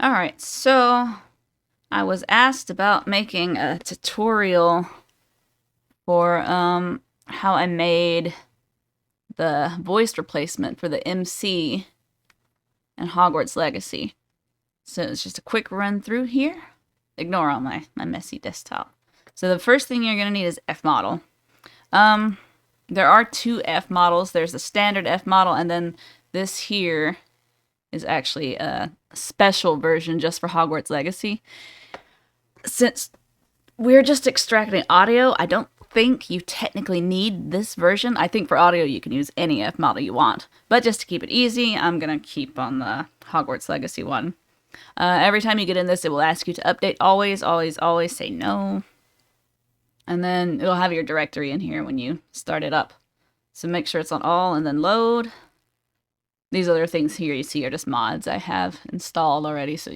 Alright, so I was asked about making a tutorial for how I made the voice replacement for the MC in Hogwarts Legacy. So it's just a quick run through here. Ignore all my messy desktop. So the first thing you're going to need is F model. There are two F models. There's a standard F model, and then this here is actually a special version just for Hogwarts Legacy. Since we're just extracting audio, I don't think you technically need this version. I think for audio you can use any F model you want. But just to keep it easy, I'm going to keep on the Hogwarts Legacy one. Every time you get in this, it will ask you to update. Always, always, always say no. And then it'll have your directory in here when you start it up. So make sure it's on all and then load. These other things here you see are just mods I have installed already. So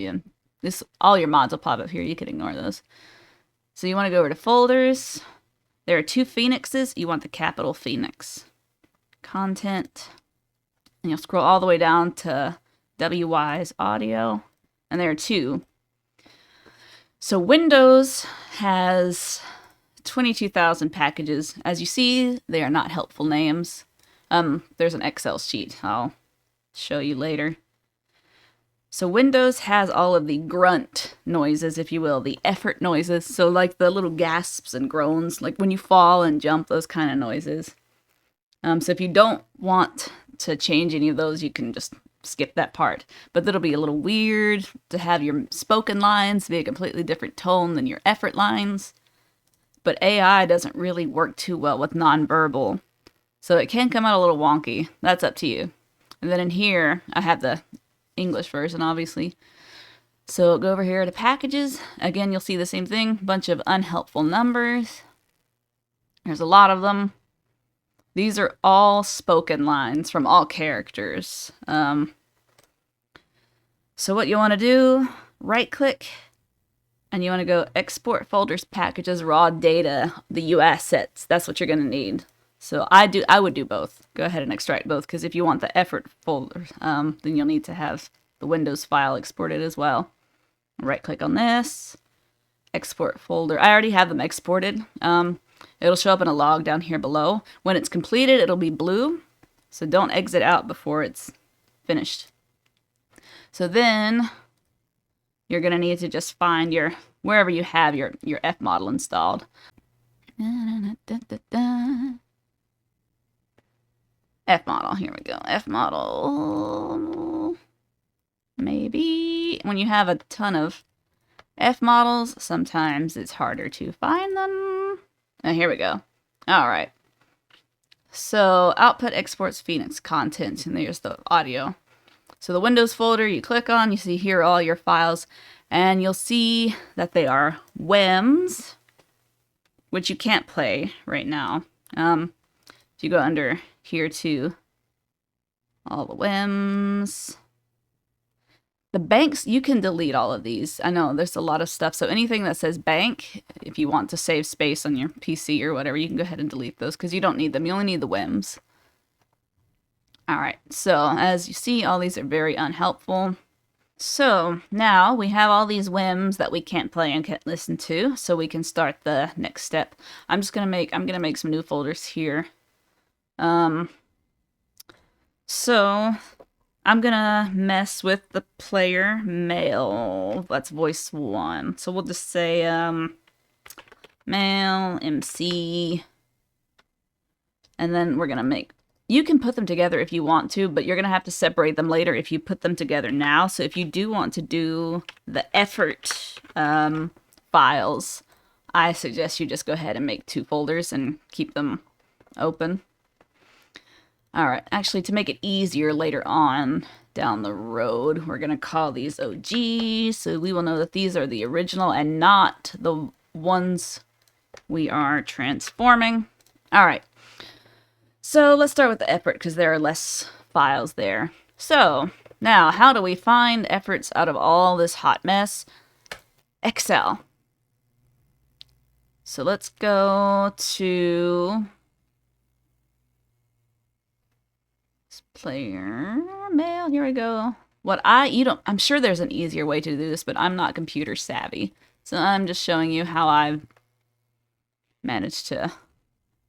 all your mods will pop up here. You can ignore those. So you want to go over to folders. There are two phoenixes. You want the capital Phoenix. Content. And you'll scroll all the way down to WY's audio. And there are two. So Windows has 22,000 packages. As you see, they are not helpful names. There's an Excel sheet I'll show you later. So Windows has all of the grunt noises, if you will, the effort noises. So like the little gasps and groans, like when you fall and jump, those kind of noises. So if you don't want to change any of those, you can just skip that part. But it'll be a little weird to have your spoken lines be a completely different tone than your effort lines. But AI doesn't really work too well with nonverbal. So it can come out a little wonky. That's up to you. And then in here, I have the English version, obviously. So go over here to packages. Again, you'll see the same thing. Bunch of unhelpful numbers. There's a lot of them. These are all spoken lines from all characters. So what you want to do, right click, and you want to go export folders, packages, raw data, the U assets. That's what you're going to need. So I would do both. Go ahead and extract both, because if you want the effort folder, then you'll need to have the Windows file exported as well. Right click on this, export folder. I already have them exported. It'll show up in a log down here below. When it's completed, it'll be blue. So don't exit out before it's finished. So then you're going to need to just find wherever you have your F model installed. F model, here we go. F model. Maybe when you have a ton of F models, sometimes it's harder to find them. Oh, here we go. All right. So output exports Phoenix content, and there's the audio. So the Windows folder you click on, you see here all your files, and you'll see that they are WEMs, which you can't play right now. If you go under here to all the WEMs, the banks, you can delete all of these. I know there's a lot of stuff. So anything that says bank, if you want to save space on your PC or whatever, you can go ahead and delete those because you don't need them. You only need the WEMs. All right, so as you see, all these are very unhelpful. So now we have all these WEMs that we can't play and can't listen to, so we can start the next step. I'm gonna make some new folders here. So I'm gonna mess with the player male. That's voice 1. So we'll just say male MC, and then we're gonna make. You can put them together if you want to, but you're going to have to separate them later if you put them together now. So if you do want to do the effort files, I suggest you just go ahead and make 2 folders and keep them open. All right, actually, to make it easier later on down the road, we're going to call these OG, so we will know that these are the original and not the ones we are transforming. All right. So let's start with the effort because there are less files there. So now, how do we find efforts out of all this hot mess? Excel. So let's go to player mail. Here we go. I'm sure there's an easier way to do this, but I'm not computer savvy. So I'm just showing you how I've managed to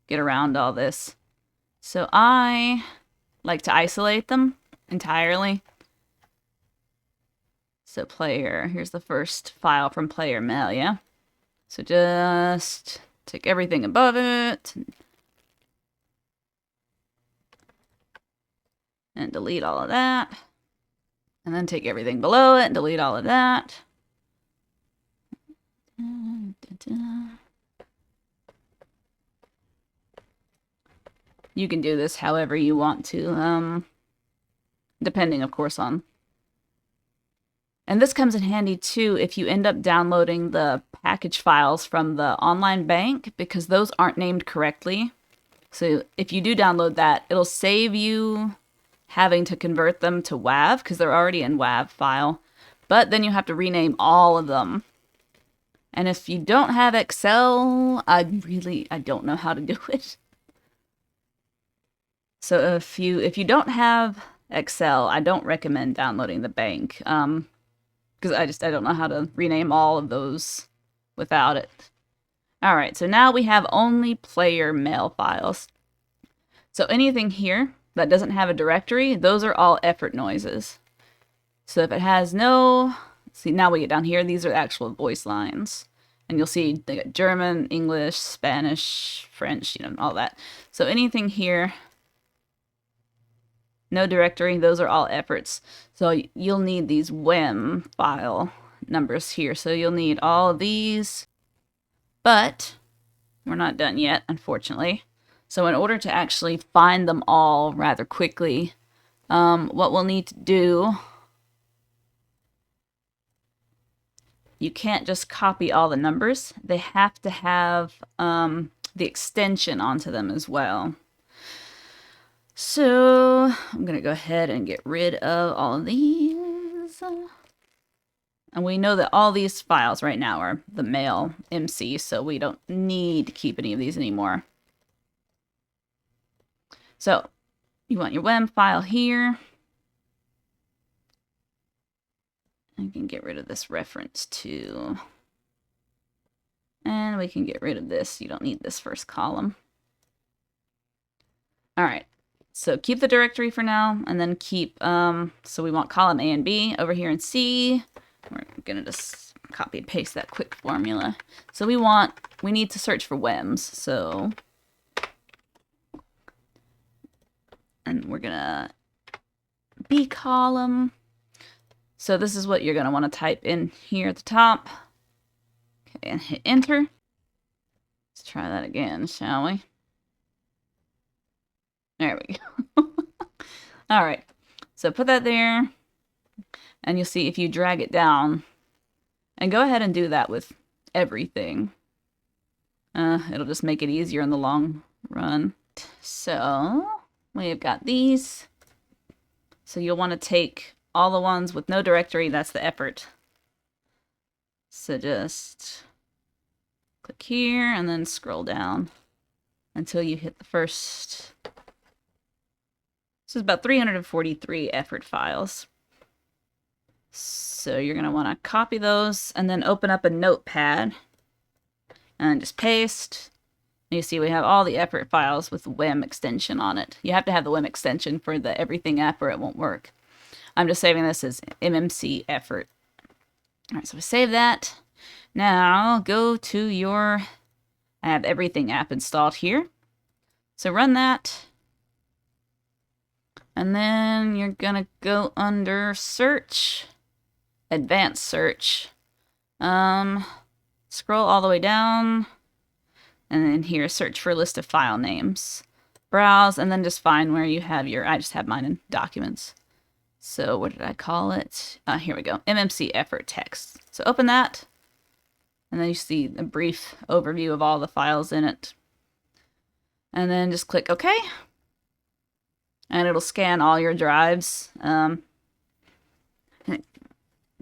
get around all this. So I like to isolate them entirely. So player, here's the first file from player mail, yeah? So just take everything above it and delete all of that. And then take everything below it and delete all of that. You can do this however you want to, depending, of course, on... And this comes in handy, too, if you end up downloading the package files from the online bank, because those aren't named correctly. So if you do download that, it'll save you having to convert them to WAV, because they're already in WAV file. But then you have to rename all of them. And if you don't have Excel, I don't know how to do it. So if you don't have Excel, I don't recommend downloading the bank. Because I don't know how to rename all of those without it. Alright, so now we have only player mail files. So anything here that doesn't have a directory, those are all effort noises. So if it has no... See, now we get down here, these are actual voice lines. And you'll see they got German, English, Spanish, French, all that. So anything here... No directory, those are all efforts. So you'll need these wem file numbers here. So you'll need all of these, but we're not done yet, unfortunately. So in order to actually find them all rather quickly, what we'll need to do, you can't just copy all the numbers. They have to have the extension onto them as well. So I'm going to go ahead and get rid of all of these. And we know that all these files right now are the mail MC, so we don't need to keep any of these anymore. So you want your wem file here. I can get rid of this reference too. And we can get rid of this. You don't need this first column. All right. So keep the directory for now, and then keep, so we want column A and B over here in C. We're gonna just copy and paste that quick formula. So we need to search for WEMs, so, and we're gonna B column. So this is what you're gonna wanna type in here at the top. Okay, and hit enter. Let's try that again, shall we? There we go. All right, so put that there, and you'll see if you drag it down, and go ahead and do that with everything. It'll just make it easier in the long run. So we've got these. So you'll want to take all the ones with no directory, that's the effort. So just click here and then scroll down until you hit the first. This is about 343 effort files. So you're going to want to copy those and then open up a notepad and just paste. And you see we have all the effort files with the WEM extension on it. You have to have the WEM extension for the everything app or it won't work. I'm just saving this as MMC effort. All right, so we save that. Now go to your, I have everything app installed here. So run that. And then you're gonna go under search, advanced search. Scroll all the way down. And then here, search for a list of file names. Browse, and then just find where you have your, I just have mine in documents. So what did I call it? Here we go, MMC effort text. So open that. And then you see a brief overview of all the files in it. And then just click OK. And it'll scan all your drives.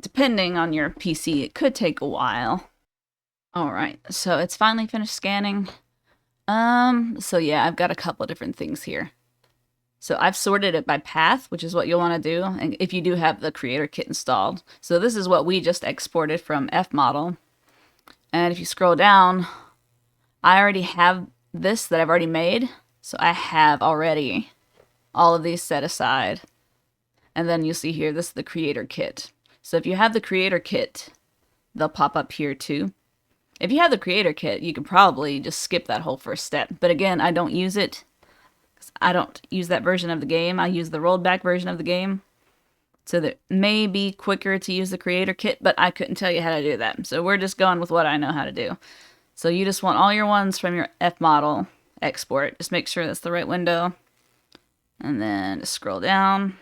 Depending on your PC, it could take a while. All right, so it's finally finished scanning. So yeah, I've got a couple of different things here. So I've sorted it by path, which is what you'll want to do, and if you do have the creator kit installed. So this is what we just exported from fmodel. And if you scroll down, I already have this that I've already made. So I have already all of these set aside. And then you'll see here, this is the creator kit. So if you have the creator kit, they'll pop up here too. If you have the creator kit, you can probably just skip that whole first step. But again, I don't use it. I don't use that version of the game. I use the rolled back version of the game. So that may be quicker to use the creator kit, but I couldn't tell you how to do that. So we're just going with what I know how to do. So you just want all your ones from your fmodel export. Just make sure that's the right window. And then just scroll down.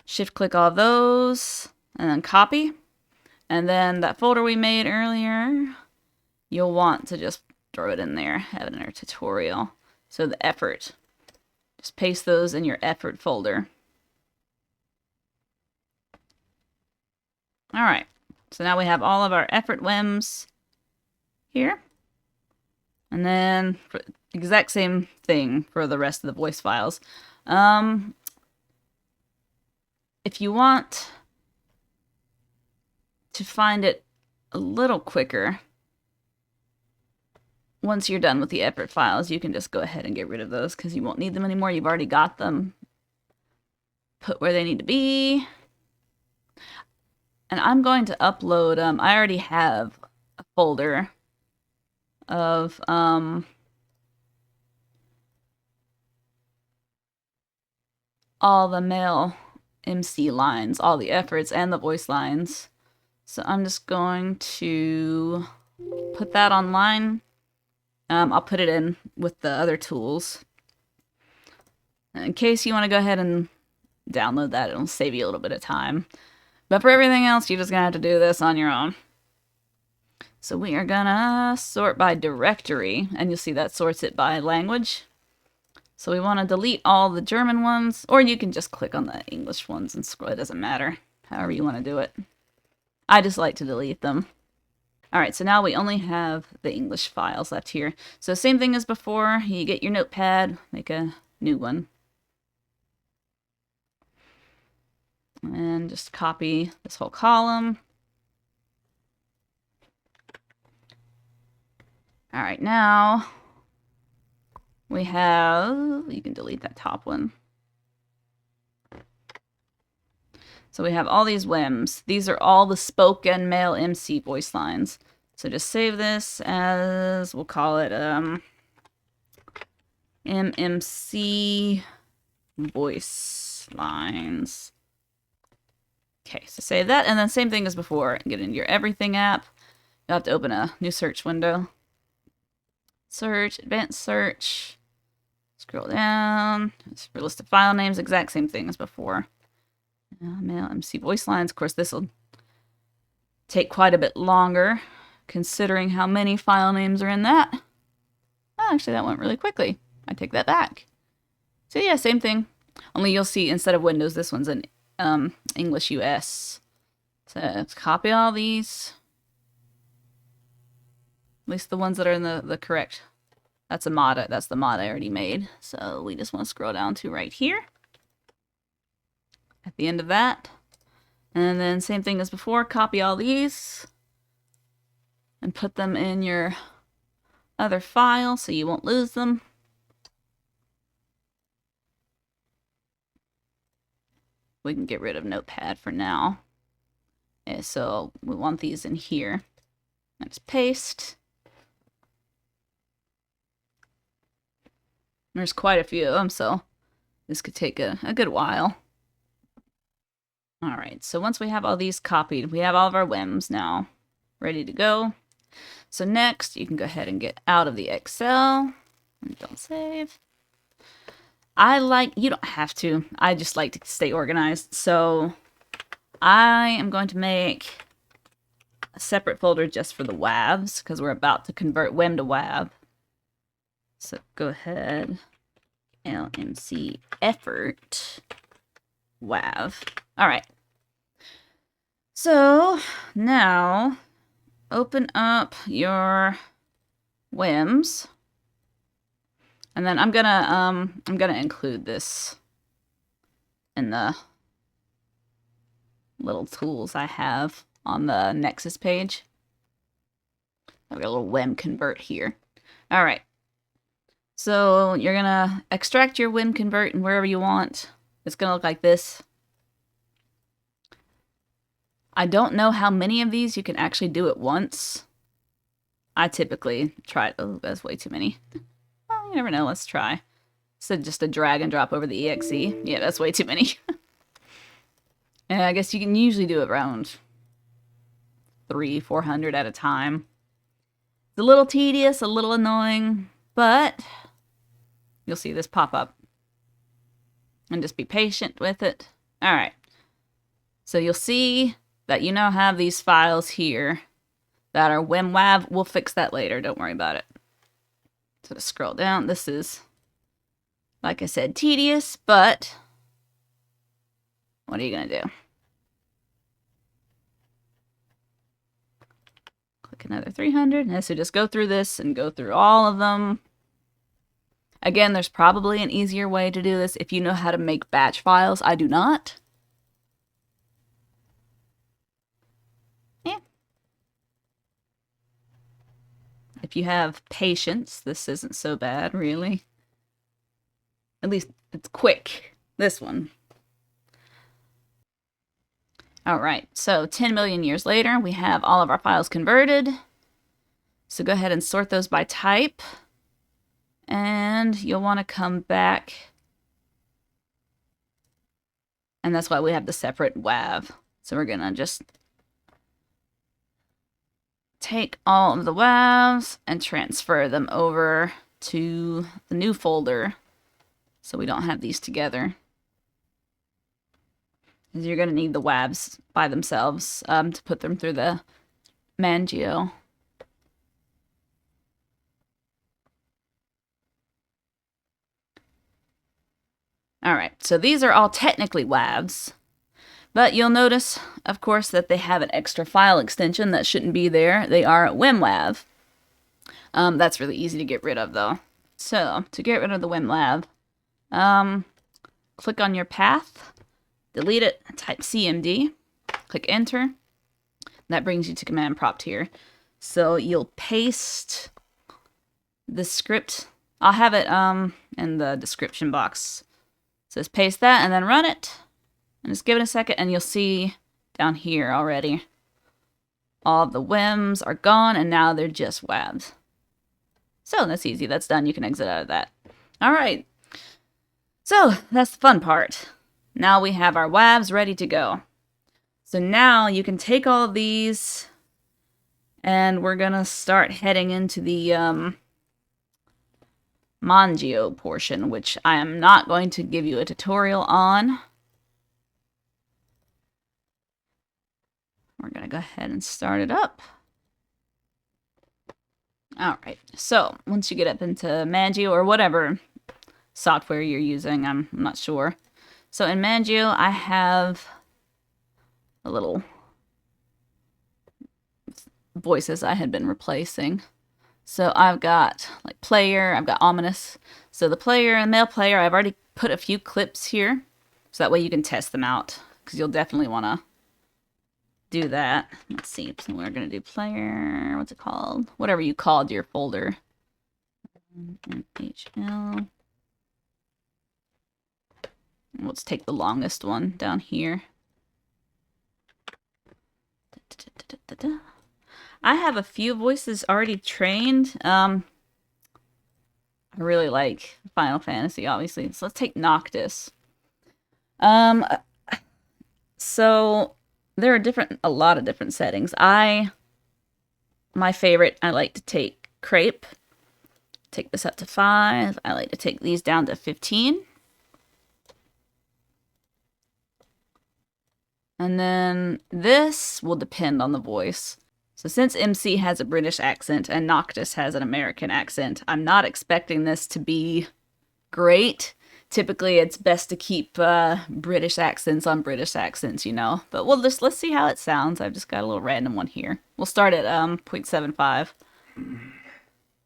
Shift click all of those. And then copy. And then that folder we made earlier, you'll want to just throw it in there. Have it in our tutorial. So the effort. Just paste those in your effort folder. Alright, so now we have all of our effort WEMs here. And then for the exact same thing for the rest of the voice files. If you want to find it a little quicker, once you're done with the effort files, you can just go ahead and get rid of those because you won't need them anymore. You've already got them put where they need to be. And I'm going to upload, I already have a folder of all the male MC lines, all the efforts and the voice lines. So I'm just going to put that online. I'll put it in with the other tools. In case you want to go ahead and download that, it'll save you a little bit of time. But for everything else, you're just going to have to do this on your own. So we are going to sort by directory, and you'll see that sorts it by language. So we want to delete all the German ones, or you can just click on the English ones and scroll. It doesn't matter, however you want to do it. I just like to delete them. Alright, so now we only have the English files left here. So same thing as before, you get your notepad, make a new one. And just copy this whole column. Alright, now we have, you can delete that top one. So we have all these WEMs. These are all the spoken male MC voice lines. So just save this as, we'll call it MMC voice lines. Okay, so save that, and then same thing as before. Get into your Everything app. You'll have to open a new search window. Search, advanced search. Scroll down. It's for a list of file names, exact same thing as before. Male MC voice lines. Of course, this will take quite a bit longer, considering how many file names are in that. Oh, actually, that went really quickly. I take that back. So yeah, same thing. Only you'll see instead of Windows, this one's in English US. So let's copy all these. At least the ones that are in the correct. That's a mod. That's the mod I already made. So we just want to scroll down to right here. At the end of that. And then same thing as before, copy all these and put them in your other file so you won't lose them. We can get rid of Notepad for now. Okay, so we want these in here. Let's paste. There's quite a few of them, so this could take a good while. Alright, so once we have all these copied, we have all of our WEMs now ready to go. So next, you can go ahead and get out of the Excel. And don't save. You don't have to. I just like to stay organized. So I am going to make a separate folder just for the WAVs because we're about to convert WEM to WAV. So go ahead, LMC effort WAV. All right. So now open up your WEMs. And then I'm gonna include this in the little tools I have on the Nexus page. I've got a little wem convert here. All right. So you're gonna extract your wem convert and wherever you want. It's gonna look like this. I don't know how many of these you can actually do at once. I typically try. Oh, that's way too many. Well, you never know. Let's try. So just a drag and drop over the exe. Yeah, that's way too many. And I guess you can usually do it around 300-400 at a time. It's a little tedious, a little annoying, but you'll see this pop up. And just be patient with it. All right. So you'll see that you now have these files here that are wem.wav. We'll fix that later. Don't worry about it. So to scroll down, this is, like I said, tedious, but what are you going to do? Click another 300. And so just go through this and go through all of them. Again, there's probably an easier way to do this if you know how to make batch files. I do not. Yeah. If you have patience, this isn't so bad, really. At least it's quick. This one. All right, so 10 million years later, we have all of our files converted. So go ahead and sort those by type. And you'll want to come back. And that's why we have the separate WAV. So we're going to just take all of the WAVs and transfer them over to the new folder so we don't have these together. Because you're going to need the WAVs by themselves to put them through the Mangio. Alright, so these are all technically WAVs, but you'll notice, of course, that they have an extra file extension that shouldn't be there. They are wem.wav. That's really easy to get rid of, though. So, to get rid of the wem.wav, click on your path, delete it, type CMD, click enter. That brings you to command prompt here. So you'll paste the script. I'll have it in the description box. So just paste that and then run it. And just give it a second and you'll see down here already. All the WEMs are gone and now they're just WAVs. So that's easy. That's done. You can exit out of that. All right. So that's the fun part. Now we have our WAVs ready to go. So now you can take all of these and we're going to start heading into the Mangio portion, which I am not going to give you a tutorial on. We're going to go ahead and start it up. Alright, so once you get up into Mangio or whatever software you're using, I'm not sure. So in Mangio, I have a little voices I had been replacing. So I've got like player, I've got ominous. So the player and male player, I've already put a few clips here. So that way you can test them out. Because you'll definitely want to do that. Let's see, so we're going to do player, what's it called? Whatever you called your folder. NHL. Let's take the longest one down here. I have a few voices already trained. I really like Final Fantasy, obviously. So let's take Noctis. So there are a lot of different settings. My favorite, I like to take Crepe. Take this up to 5. I like to take these down to 15. And then this will depend on the voice. So since MC has a British accent and Noctis has an American accent, I'm not expecting this to be great. Typically, it's best to keep British accents on British accents, you know. But let's see how it sounds. I've just got a little random one here. We'll start at 0.75.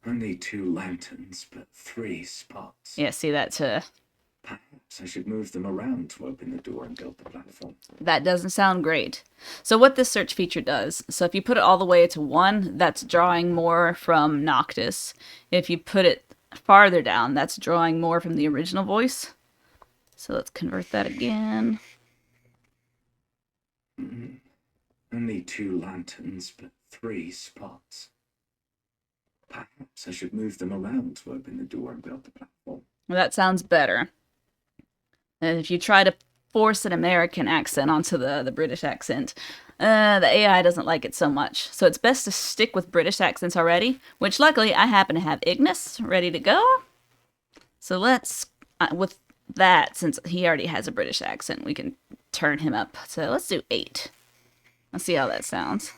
Only 2 lanterns, but 3 spots. Yeah, see that too. Perhaps I should move them around to open the door and build the platform. That doesn't sound great. So what this search feature does, so if you put it all the way to 1, that's drawing more from Noctis. If you put it farther down, that's drawing more from the original voice. So let's convert that again. Only 2 lanterns, but 3 spots. Perhaps I should move them around to open the door and build the platform. Well, that sounds better. And if you try to force an American accent onto the British accent, the AI doesn't like it so much. So it's best to stick with British accents already, which luckily I happen to have Ignis ready to go. So let's, with that, since he already has a British accent, we can turn him up. So let's do 8. Let's see how that sounds.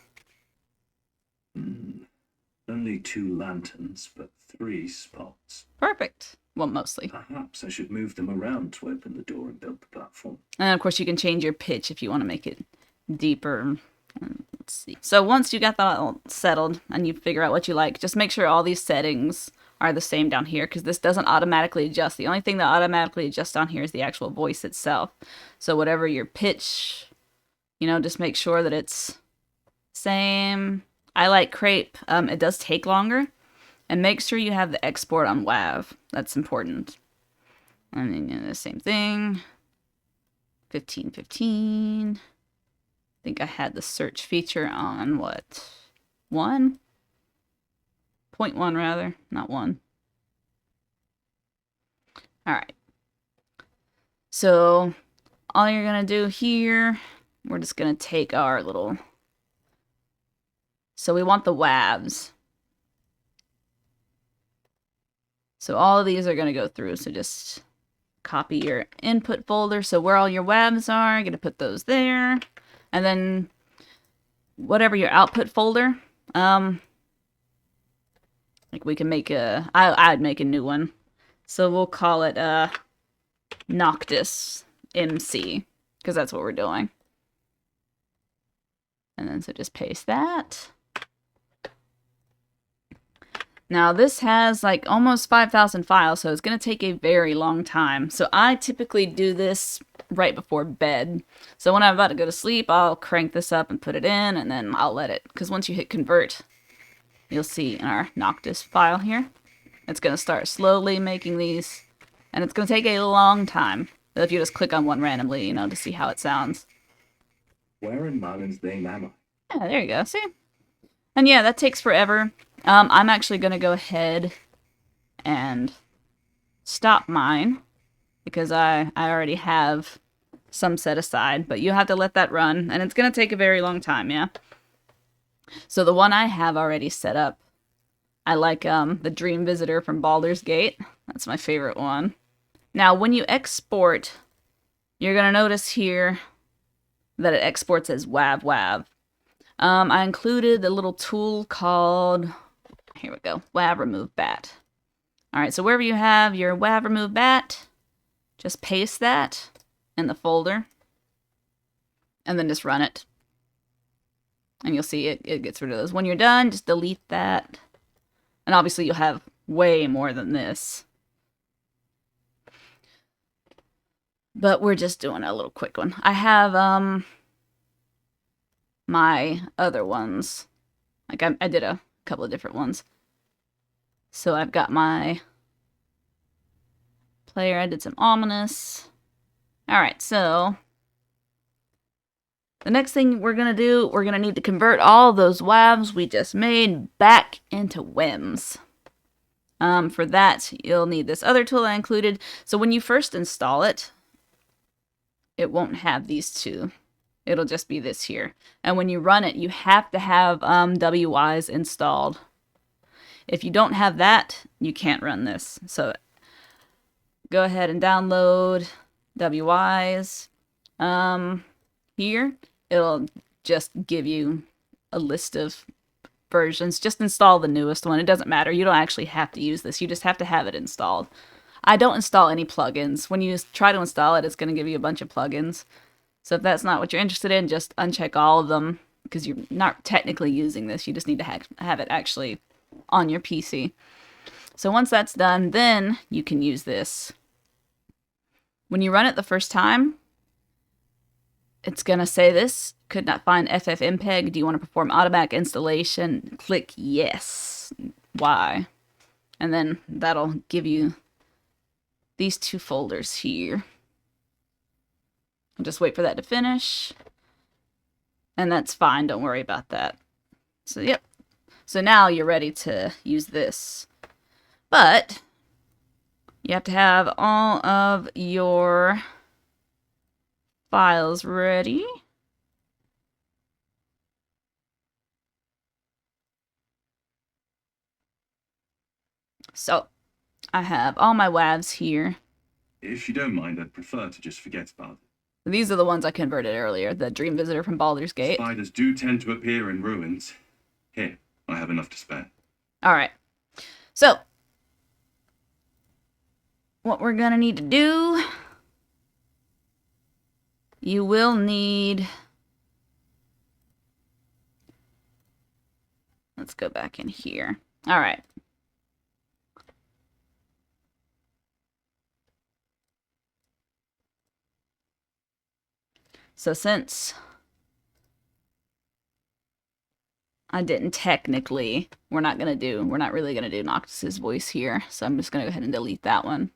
Only 2 lanterns, but 3 spots. Perfect. Well, mostly. Perhaps I should move them around to open the door and build the platform. And of course you can change your pitch if you want to make it deeper. Let's see. So once you got that all settled and you figure out what you like, just make sure all these settings are the same down here, because this doesn't automatically adjust. The only thing that automatically adjusts down here is the actual voice itself. So whatever your pitch, just make sure that it's same. I like crepe. It does take longer. And make sure you have the export on WAV. That's important. And then the same thing. 1515. I think I had the search feature on what? 1? 0.1 rather, not 1. Alright. So all you're going to do here, we're just going to take our little... So we want the WAVs. So all of these are going to go through. So just copy your input folder. So where all your WAVs are, going to put those there. And then whatever your output folder, like we can make I'd make a new one. So we'll call it Noctis MC, because that's what we're doing. And then so just paste that. Now this has like almost 5,000 files, so it's going to take a very long time. So I typically do this right before bed. So when I'm about to go to sleep, I'll crank this up and put it in, and then I'll let it. Because once you hit convert, you'll see in our Noctis file here, it's going to start slowly making these, and it's going to take a long time. If you just click on one randomly, to see how it sounds. Where in Marlin's name am I? Yeah, there you go. See? And yeah, that takes forever. I'm actually going to go ahead and stop mine because I already have some set aside, but you have to let that run, and it's going to take a very long time, yeah? So the one I have already set up, I like the Dream Visitor from Baldur's Gate. That's my favorite one. Now, when you export, you're going to notice here that it exports as wem.wav. I included a little tool called, here we go, WAV remove bat. Alright, so wherever you have your WAV remove bat, just paste that in the folder, and then just run it. And you'll see it gets rid of those. When you're done, just delete that. And obviously you'll have way more than this. But we're just doing a little quick one. I have my other ones. Like I did a couple of different ones. So I've got my player. I did some ominous. Alright, so the next thing we're going to do, we're going to need to convert all those WAVs we just made back into WEMs. For that, you'll need this other tool I included. So when you first install it, it won't have these two. It'll just be this here. And when you run it, you have to have WYs installed. If you don't have that, you can't run this. So go ahead and download WYs. Here, it'll just give you a list of versions. Just install the newest one. It doesn't matter. You don't actually have to use this. You just have to have it installed. I don't install any plugins. When you try to install it, it's going to give you a bunch of plugins. So if that's not what you're interested in, just uncheck all of them, because you're not technically using this. You just need to have it actually on your PC. So once that's done, then you can use this. When you run it the first time, it's going to say this. Could not find FFmpeg. Do you want to perform automatic installation? Click yes. Why? And then that'll give you these two folders here. I'll just wait for that to finish. And that's fine. Don't worry about that. So, yep. So now you're ready to use this. But you have to have all of your files ready. So I have all my WAVs here. If you don't mind, I'd prefer to just forget about it. These are the ones I converted earlier, the Dream Visitor from Baldur's Gate. Spiders do tend to appear in ruins. Here, I have enough to spare. Alright. So, what we're gonna need to do... You will need... Let's go back in here. Alright. So since I didn't technically, we're not really gonna do Noctis's voice here, so I'm just gonna go ahead and delete that one.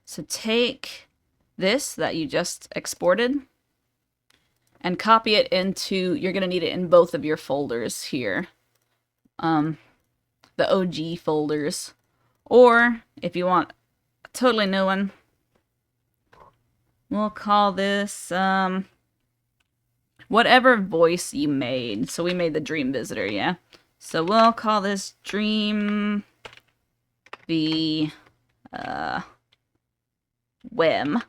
So take this that you just exported and copy it into, you're gonna need it in both of your folders here. The OG folders. Or, if you want a totally new one, we'll call this, whatever voice you made. So we made the Dream Visitor, yeah? So we'll call this Dream the, wem.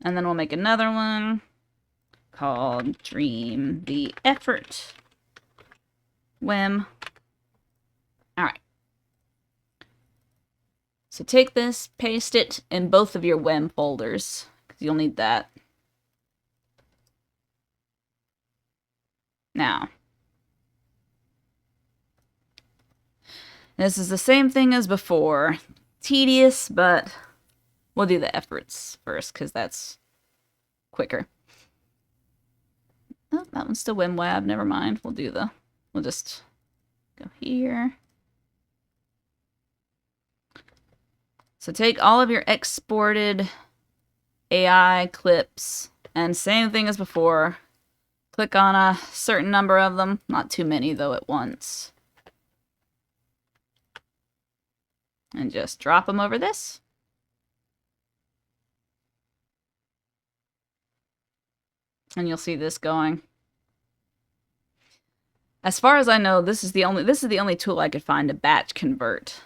And then we'll make another one called Dream the Effort wem. Alright. So take this, paste it in both of your wem folders, because you'll need that. Now, this is the same thing as before. Tedious, but we'll do the efforts first, because that's quicker. Oh, that one's still wem.wav, never mind. We'll just go here. So take all of your exported AI clips, and same thing as before. Click on a certain number of them, not too many though at once. And just drop them over this. And you'll see this going. As far as I know, this is the only tool I could find to batch convert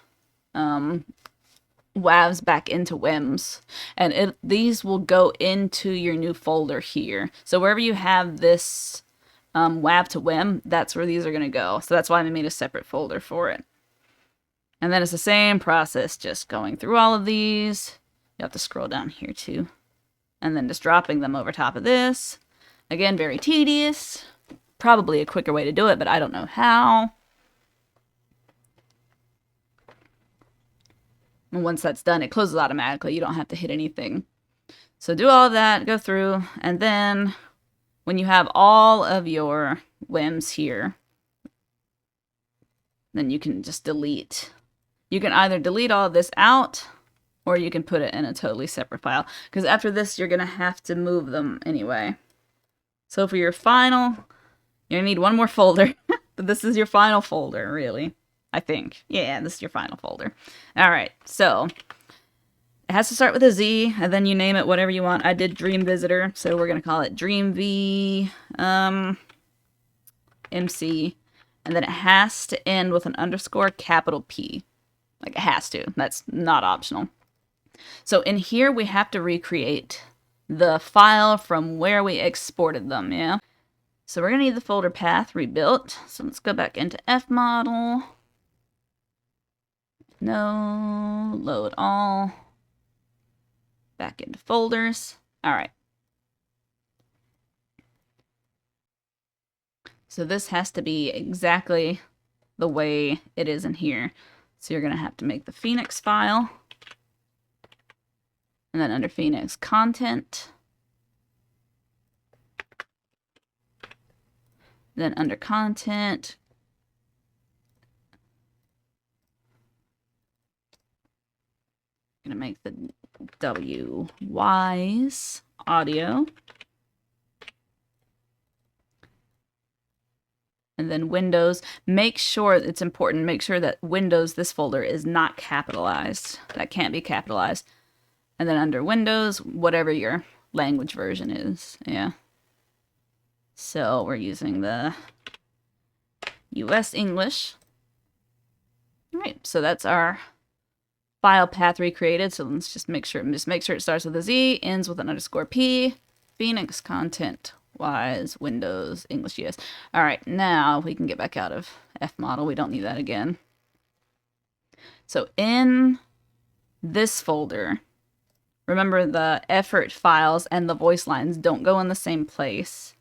WAVs back into WEMs, and these will go into your new folder here. So wherever you have this WAV to WEM, that's where these are going to go. So that's why I made a separate folder for it. And then it's the same process, just going through all of these. You have to scroll down here too. And then just dropping them over top of this. Again, very tedious. Probably a quicker way to do it, but I don't know how. And once that's done, it closes automatically. You don't have to hit anything. So do all of that, go through, and then when you have all of your WEMs here, then you can just delete. You can either delete all of this out, or you can put it in a totally separate file. Because after this, you're going to have to move them anyway. So for your final, you're going to need one more folder. But this is your final folder, really. I think. Yeah, this is your final folder. Alright, so it has to start with a Z, and then you name it whatever you want. I did Dream Visitor, so we're going to call it Dream V MC, and then it has to end with an underscore capital P. Like, it has to. That's not optional. So in here, we have to recreate the file from where we exported them, yeah? So we're going to need the folder path rebuilt. So let's go back into fmodel. No, load all. Back into folders. Alright. So this has to be exactly the way it is in here. So you're going to have to make the Phoenix file. And then under Phoenix content. Then under content, I'm going to make the wwise audio. And then Windows, make sure, it's important, make sure that Windows, this folder, is not capitalized. That can't be capitalized. And then under Windows, whatever your language version is. Yeah. So we're using the US English. All right, so that's our file path recreated. So let's just make sure it starts with a Z, ends with an _P, Phoenix content wise, Windows, English US. All right, now we can get back out of F model. We don't need that again. So in this folder, remember the effort files and the voice lines don't go in the same place.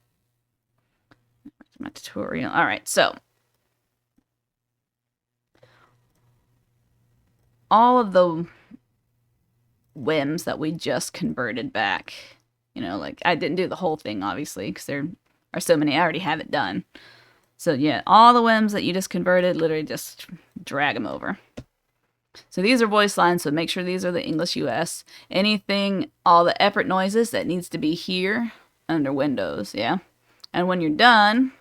My tutorial. All right, so all of the WEMs that we just converted back, you know, like I didn't do the whole thing, obviously, because there are so many. I already have it done. So yeah, all the WEMs that you just converted, literally just drag them over. So these are voice lines, so make sure these are the English US. Anything, all the effort noises, that needs to be here under Windows, yeah? And when you're done,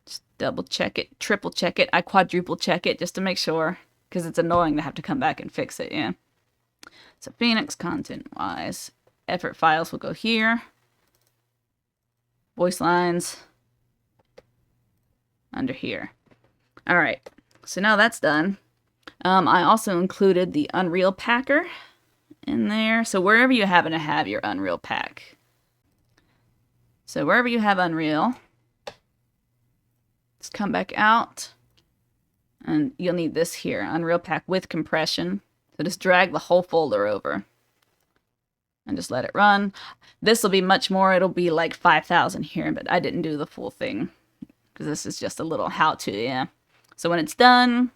just double check it, triple check it, I quadruple check it just to make sure, because it's annoying to have to come back and fix it, yeah? So Phoenix content-wise, effort files will go here. Voice lines under here. All right, so now that's done. I also included the Unreal Packer in there. So wherever you happen to have your Unreal pack. So wherever you have Unreal, just come back out. And you'll need this here, Unreal Pack with compression. So just drag the whole folder over. And just let it run. This will be much more. It'll be like 5,000 here, but I didn't do the full thing. Because this is just a little how-to, yeah. So when it's done,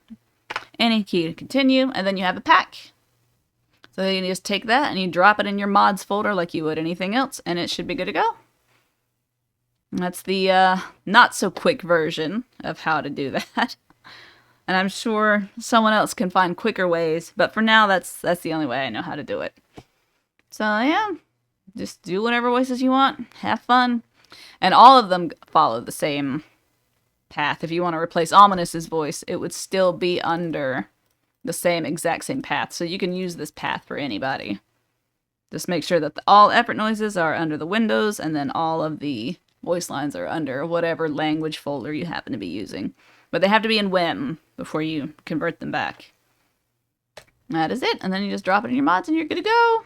any key to continue, and then you have a pack. So then you just take that and you drop it in your mods folder like you would anything else, and it should be good to go. And that's the not so quick version of how to do that. And I'm sure someone else can find quicker ways, but for now, that's the only way I know how to do it. So yeah, just do whatever voices you want, have fun. And all of them follow the same path. If you want to replace Ominous's voice, it would still be under the exact same path. So you can use this path for anybody. Just make sure that all effort noises are under the Windows, and then all of the voice lines are under whatever language folder you happen to be using. But they have to be in WEM before you convert them back. That is it. And then you just drop it in your mods and you're good to go.